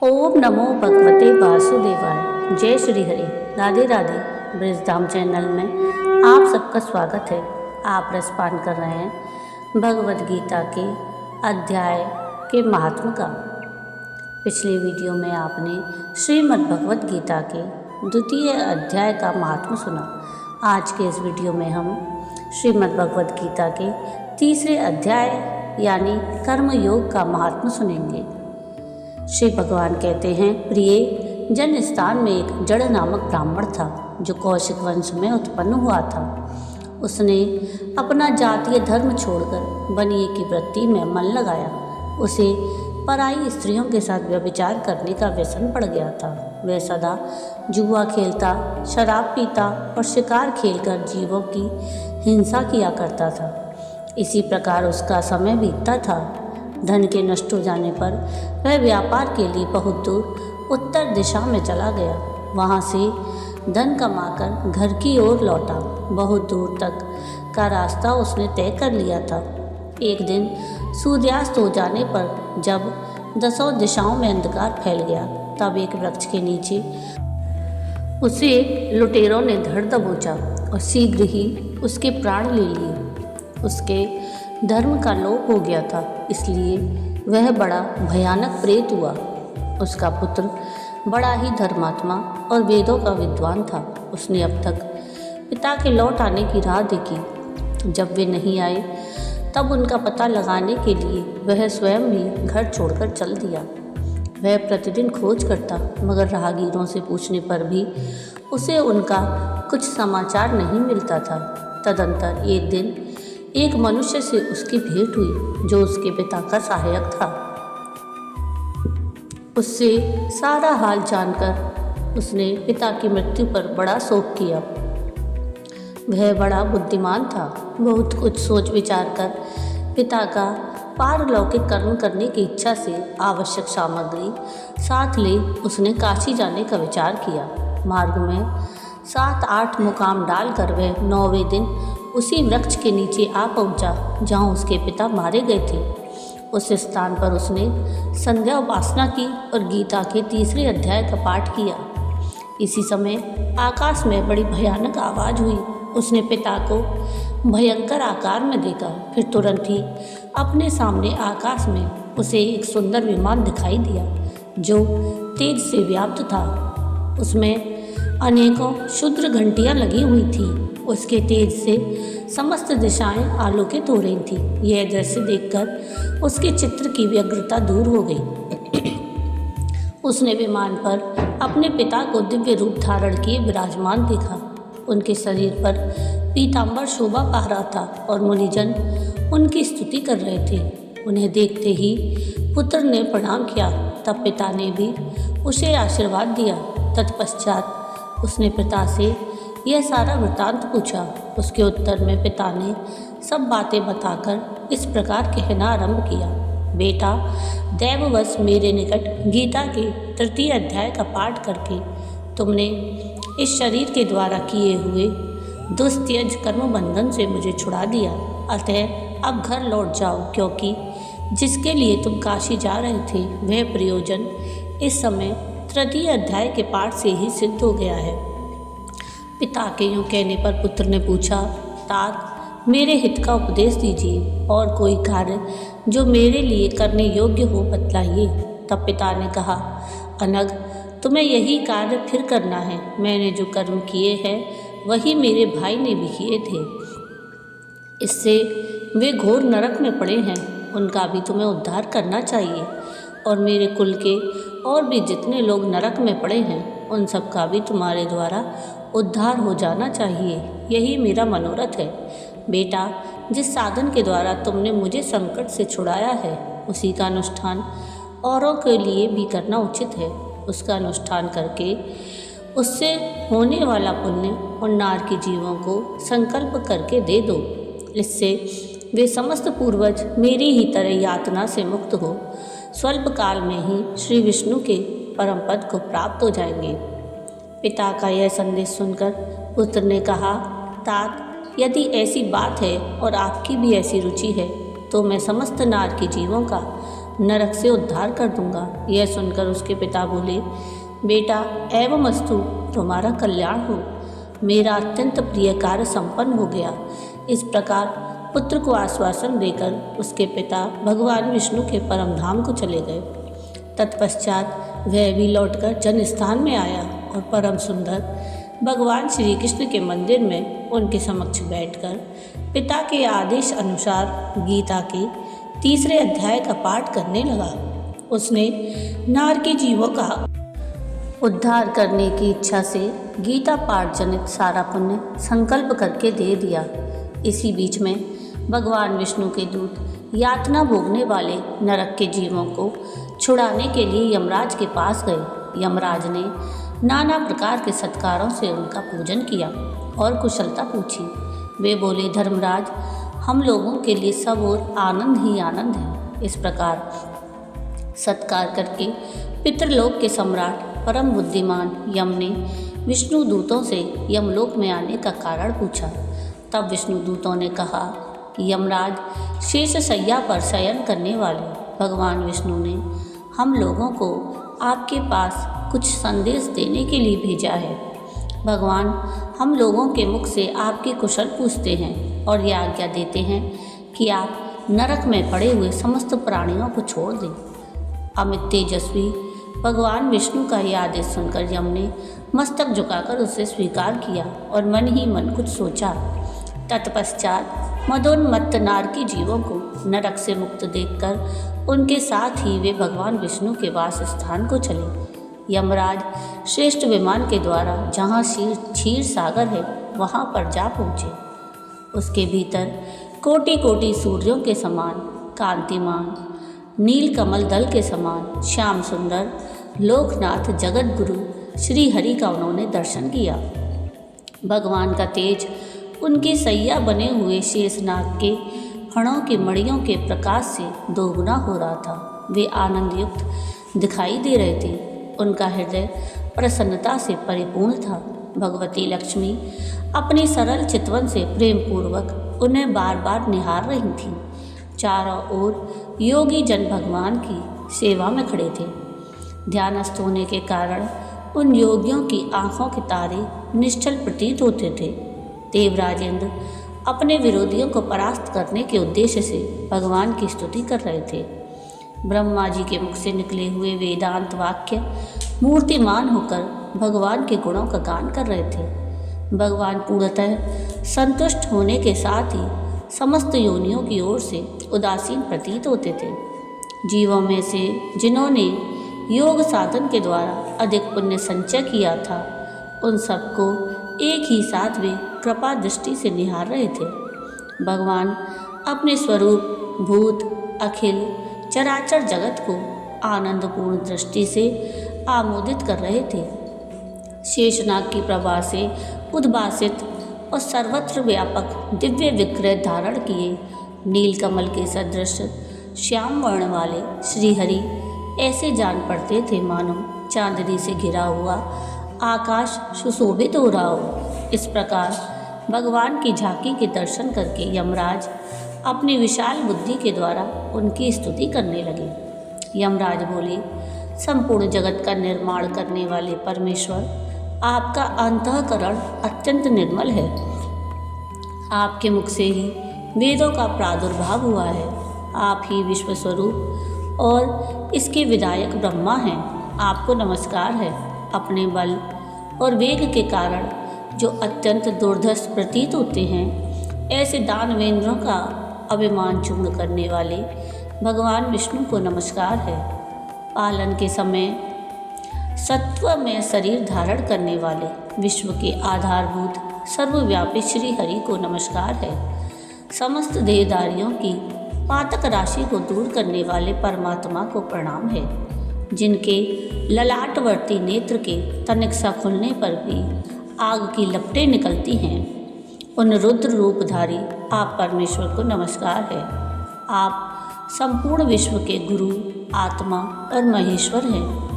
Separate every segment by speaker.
Speaker 1: ओम नमो भगवते वासुदेवाय। जय श्री हरि। राधे राधे। ब्रजधाम चैनल में आप सबका स्वागत है। आप रसपान कर रहे हैं भगवद गीता के अध्याय के महात्म का। पिछले वीडियो में आपने श्रीमद् भगवद गीता के द्वितीय अध्याय का महात्म सुना। आज के इस वीडियो में हम श्रीमद् भगवद गीता के तीसरे अध्याय यानी कर्म योग का महात्म सुनेंगे। श्री भगवान कहते हैं, प्रिय जन, स्थान में एक जड़ नामक ब्राह्मण था जो कौशिक वंश में उत्पन्न हुआ था। उसने अपना जातीय धर्म छोड़कर बनिए की वृत्ति में मन लगाया। उसे पराई स्त्रियों के साथ व्यभिचार करने का व्यसन पड़ गया था। वह सदा जुआ खेलता, शराब पीता और शिकार खेलकर जीवों की हिंसा किया करता था। इसी प्रकार उसका समय बीतता था। धन के नष्ट हो जाने पर वह व्यापार के लिए बहुत दूर उत्तर दिशा में चला गया। वहाँ से धन कमाकर घर की ओर लौटा। बहुत दूर तक का रास्ता उसने तय कर लिया था। एक दिन सूर्यास्त हो जाने पर जब दसों दिशाओं में अंधकार फैल गया, तब एक वृक्ष के नीचे उसे लुटेरों ने धड़ दबोचा और शीघ्र ही उसके प्राण ले लिए। उसके धर्म का लोप हो गया था, इसलिए वह बड़ा भयानक प्रेत हुआ। उसका पुत्र बड़ा ही धर्मात्मा और वेदों का विद्वान था। उसने अब तक पिता के लौट आने की राह देखी। जब वे नहीं आए तब उनका पता लगाने के लिए वह स्वयं भी घर छोड़कर चल दिया। वह प्रतिदिन खोज करता, मगर राहगीरों से पूछने पर भी उसे उनका कुछ समाचार नहीं मिलता था। तदंतर एक दिन एक मनुष्य से उसकी भेंट हुई जो उसके पिता का सहायक था। उससे सारा हाल जानकर उसने पिता की मृत्यु पर बड़ा शोक किया। वह बड़ा बुद्धिमान था। बहुत कुछ सोच विचार कर पिता का पारलौकिक कर्म करने की इच्छा से आवश्यक सामग्री साथ ले उसने काशी जाने का विचार किया। मार्ग में 7-8 मुकाम डालकर वह 9वें दिन उसी वृक्ष के नीचे आ पहुंचा जहां उसके पिता मारे गए थे। उस स्थान पर उसने संध्या उपासना की और गीता के तीसरे अध्याय का पाठ किया। इसी समय आकाश में बड़ी भयानक आवाज़ हुई। उसने पिता को भयंकर आकार में देखा। फिर तुरंत ही अपने सामने आकाश में उसे एक सुंदर विमान दिखाई दिया जो तेज से व्याप्त था। उसमें अनेकों क्षुद्र घंटियां लगी हुई थीं। उसके तेज से समस्त दिशाएं आलोकित हो रही थीं। यह दृश्य देखकर उसके चित्र की व्यग्रता दूर हो गई। उसने विमान पर अपने पिता को दिव्य रूप धारण किए विराजमान देखा। उनके शरीर पर पीतांबर शोभा पा रहा था और मुनिजन उनकी स्तुति कर रहे थे। उन्हें देखते ही पुत्र ने प्रणाम किया। तब पिता ने भी उसे आशीर्वाद दिया। तत्पश्चात उसने पिता से यह सारा वृत्तांत पूछा। उसके उत्तर में पिता ने सब बातें बताकर इस प्रकार कहना आरंभ किया, बेटा, दैववश मेरे निकट गीता के तृतीय अध्याय का पाठ करके तुमने इस शरीर के द्वारा किए हुए दुस्त्यज कर्म बंधन से मुझे छुड़ा दिया। अतः अब घर लौट जाओ, क्योंकि जिसके लिए तुम काशी जा रहे थे वह प्रयोजन इस समय तृतीय अध्याय के पाठ से ही सिद्ध हो गया है। पिता के यूँ कहने पर पुत्र ने पूछा, तात, मेरे हित का उपदेश दीजिए और कोई कार्य जो मेरे लिए करने योग्य हो बतलाइए। तब पिता ने कहा, अनग, तुम्हें यही कार्य फिर करना है। मैंने जो कर्म किए हैं वही मेरे भाई ने भी किए थे। इससे वे घोर नरक में पड़े हैं। उनका भी तुम्हें उद्धार करना चाहिए और मेरे कुल के और भी जितने लोग नरक में पड़े हैं उन सब का भी तुम्हारे द्वारा उद्धार हो जाना चाहिए। यही मेरा मनोरथ है। बेटा, जिस साधन के द्वारा तुमने मुझे संकट से छुड़ाया है उसी का अनुष्ठान औरों के लिए भी करना उचित है। उसका अनुष्ठान करके उससे होने वाला पुण्य और नार के जीवों को संकल्प करके दे दो। इससे वे समस्त पूर्वज मेरी ही तरह यातना से मुक्त हो स्वल्प काल में ही श्री विष्णु के परम पद को प्राप्त हो जाएंगे। पिता का यह संदेश सुनकर पुत्र ने कहा, तात, यदि ऐसी बात है और आपकी भी ऐसी रुचि है तो मैं समस्त नार के जीवों का नरक से उद्धार कर दूंगा। यह सुनकर उसके पिता बोले, बेटा एवमस्तु, तुम्हारा कल्याण हो, मेरा अत्यंत प्रिय कार्य संपन्न हो गया। इस प्रकार पुत्र को आश्वासन देकर उसके पिता भगवान विष्णु के परम धाम को चले गए। तत्पश्चात वह भी लौटकर जनस्थान में आया और परम सुंदर भगवान श्री कृष्ण के मंदिर में उनके समक्ष बैठकर पिता के आदेश अनुसार गीता के 3 अध्याय का पाठ करने लगा। उसने नारकी जीवों का उद्धार करने की इच्छा से गीता पाठ जनित सारा पुण्य संकल्प करके दे दिया। इसी बीच में भगवान विष्णु के दूत यातना भोगने वाले नरक के जीवों को छुड़ाने के लिए यमराज के पास गए। यमराज ने नाना प्रकार के सत्कारों से उनका पूजन किया और कुशलता पूछी। वे बोले, धर्मराज, हम लोगों के लिए सब और आनंद ही आनंद है। इस प्रकार सत्कार करके पितृलोक के सम्राट परम बुद्धिमान यम ने विष्णु दूतों से यमलोक में आने का कारण पूछा। तब विष्णु दूतों ने कहा कि यमराज शेष शैया पर शयन करने वाले भगवान विष्णु ने हम लोगों को आपके पास कुछ संदेश देने के लिए भेजा है। भगवान हम लोगों के मुख से आपकी कुशल पूछते हैं और यह आज्ञा देते हैं कि आप नरक में पड़े हुए समस्त प्राणियों को छोड़ दें। अमित तेजस्वी भगवान विष्णु का यह आदेश सुनकर यम ने मस्तक झुकाकर उसे स्वीकार किया और मन ही मन कुछ सोचा। तत्पश्चात मदोन्मत्त नारकी जीवों को नरक से मुक्त देखकर उनके साथ ही वे भगवान विष्णु के वास स्थान को चले। यमराज श्रेष्ठ विमान के द्वारा जहाँ क्षीर सागर है वहाँ पर जा पहुँचे। उसके भीतर कोटि कोटि सूर्यों के समान कांतिमान, नील कमल दल के समान श्याम सुंदर लोकनाथ जगत गुरु श्री हरि का उन्होंने दर्शन किया। भगवान का तेज उनकी सैया बने हुए शेषनाग के फणों की मणियों के प्रकाश से दोगुना हो रहा था। वे आनंद युक्त दिखाई दे रहे थे। उनका हृदय प्रसन्नता से परिपूर्ण था। भगवती लक्ष्मी अपनी सरल चितवन से प्रेम पूर्वक उन्हें बार बार निहार रही थीं। चारों ओर योगी जन भगवान की सेवा में खड़े थे। ध्यानस्थ होने के कारण उन योगियों की आंखों के तारे निश्चल प्रतीत होते थे। देवराज इंद्र अपने विरोधियों को परास्त करने के उद्देश्य से भगवान की स्तुति कर रहे थे। ब्रह्मा जी के मुख से निकले हुए वेदांत वाक्य मूर्तिमान होकर भगवान के गुणों का गान कर रहे थे। भगवान पूर्णतः संतुष्ट होने के साथ ही समस्त योनियों की ओर से उदासीन प्रतीत होते थे। जीवों में से जिन्होंने योग साधन के द्वारा अधिक पुण्य संचय किया था, उन सबको एक ही साथ वे कृपा दृष्टि से निहार रहे थे। भगवान अपने स्वरूप भूत अखिल चराचर जगत को आनंदपूर्ण दृष्टि से आमोदित कर रहे थे। शेषनाग की प्रभा से उद्भासित और सर्वत्र व्यापक दिव्य विग्रह धारण किए नीलकमल के सदृश श्याम वर्ण वाले श्रीहरि ऐसे जान पड़ते थे मानो चांदनी से घिरा हुआ आकाश सुशोभित हो रहा हो। इस प्रकार भगवान की झांकी के दर्शन करके यमराज अपनी विशाल बुद्धि के द्वारा उनकी स्तुति करने लगे। यमराज बोले, संपूर्ण जगत का निर्माण करने वाले परमेश्वर, आपका अंतःकरण अत्यंत निर्मल है। आपके मुख से ही वेदों का प्रादुर्भाव हुआ है। आप ही विश्व स्वरूप और इसके विधायक ब्रह्मा हैं। आपको नमस्कार है। अपने बल और वेग के कारण जो अत्यंत दुर्धर्ष प्रतीत होते हैं, ऐसे दानवेंद्रों का अभिमान चूर्ण करने वाले भगवान विष्णु को नमस्कार है। पालन के समय सत्व में शरीर धारण करने वाले विश्व के आधारभूत सर्वव्यापी श्री हरि को नमस्कार है। समस्त देहधारियों की पातक राशि को दूर करने वाले परमात्मा को प्रणाम है। जिनके ललाटवर्ती नेत्र के तनिक सा खुलने पर भी आग की लपटें निकलती हैं, उन रुद्र रूपधारी आप परमेश्वर को नमस्कार है। आप संपूर्ण विश्व के गुरु, आत्मा और महेश्वर हैं।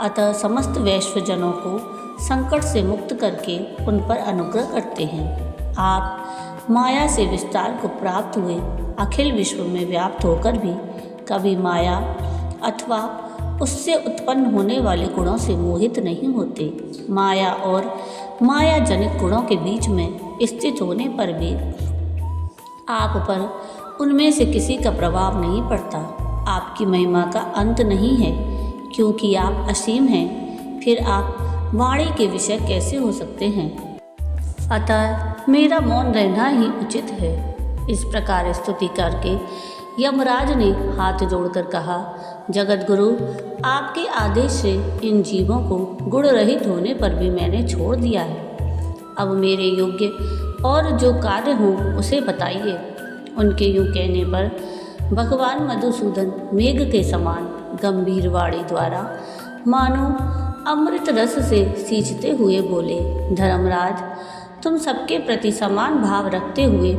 Speaker 1: अतः समस्त वैश्वजनों को संकट से मुक्त करके उन पर अनुग्रह करते हैं। आप माया से विस्तार को प्राप्त हुए अखिल विश्व में व्याप्त होकर भी कभी माया अथवा उससे उत्पन्न होने वाले गुणों से मोहित नहीं होते। माया और माया जनित गुणों के बीच में स्थित होने पर भी आप पर उनमें से किसी का प्रभाव नहीं पड़ता। आपकी महिमा का अंत नहीं है, क्योंकि आप असीम हैं, फिर आप वाणी के विषय कैसे हो सकते हैं? अतः मेरा मौन रहना ही उचित है। इस प्रकार स्तुति करके यमराज ने हाथ जोड़कर कहा, जगत गुरु, आपके आदेश से इन जीवों को गुण रहित होने पर भी मैंने छोड़ दिया है। अब मेरे योग्य और जो कार्य हों उसे बताइए। उनके यूँ कहने पर भगवान मधुसूदन मेघ के समान गंभीर वाणी द्वारा मानो अमृत रस से सींचते हुए बोले, धर्मराज, तुम सबके प्रति समान भाव रखते हुए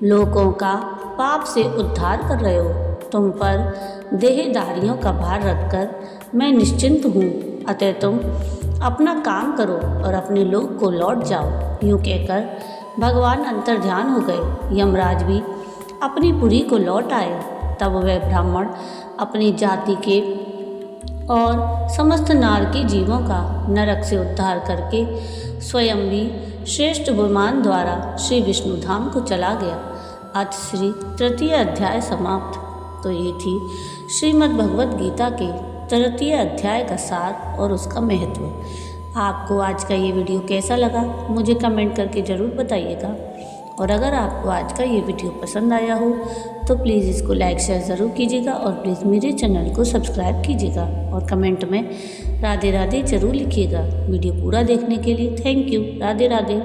Speaker 1: लोगों का पाप से उद्धार कर रहे हो। तुम पर देहधारियों का भार रखकर मैं निश्चिंत हूँ, अतः तुम अपना काम करो और अपने लोक को लौट जाओ। यूँ कहकर भगवान अंतर्ध्यान हो गए। यमराज भी अपनी पुरी को लौट आए। तब वह ब्राह्मण अपनी जाति के और समस्त नारकी जीवों का नरक से उद्धार करके स्वयं भी श्रेष्ठ विमान द्वारा श्री विष्णु धाम को चला गया। अथ श्री तृतीय अध्याय समाप्त। तो ये थी श्रीमद् भगवद गीता के तृतीय अध्याय का सार और उसका महत्व। आपको आज का ये वीडियो कैसा लगा मुझे कमेंट करके ज़रूर बताइएगा। और अगर आपको आज का ये वीडियो पसंद आया हो तो प्लीज़ इसको लाइक शेयर ज़रूर कीजिएगा और प्लीज़ मेरे चैनल को सब्सक्राइब कीजिएगा और कमेंट में राधे राधे ज़रूर लिखिएगा। वीडियो पूरा देखने के लिए थैंक यू। राधे राधे।